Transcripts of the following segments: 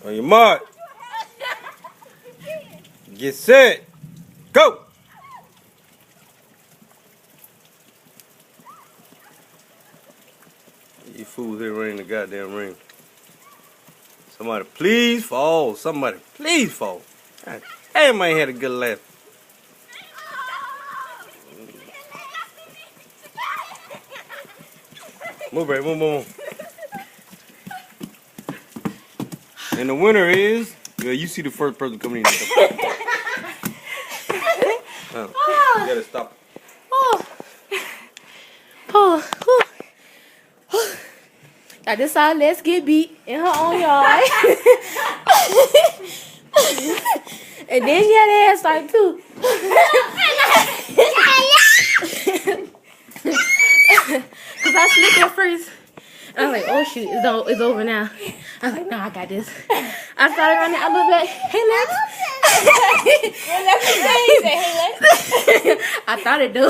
On your mark. Get set. Go. You fools here ring the goddamn ring. Somebody please fall. Somebody please fall. God damn, I ain't had a good laugh. Move, baby, move. And the winner is, yeah, you see the first person coming in. You gotta stop. Got this all Let's Get Beat in her own yard. And then she had an ass fight too. Cause I slipped at first. I was like, oh shoot, it's over now. I was like, no, I got this. I started running. I looked like, hey, Lex. I thought it do.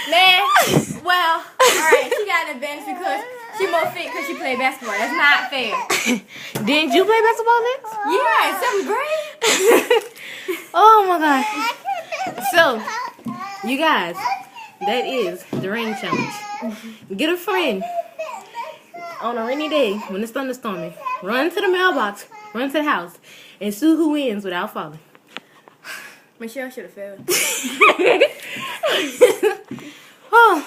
Man, well, alright, she got an advantage because she more fit because she played basketball. That's not fair. Didn't you play basketball, Lex? Yeah, in 7th grade. Oh my god. So, you guys, that is the rain challenge. Get a friend on a rainy day when it's thunderstorming. Run to the mailbox, run to the house, and see who wins without falling. Michelle should have failed. Oh.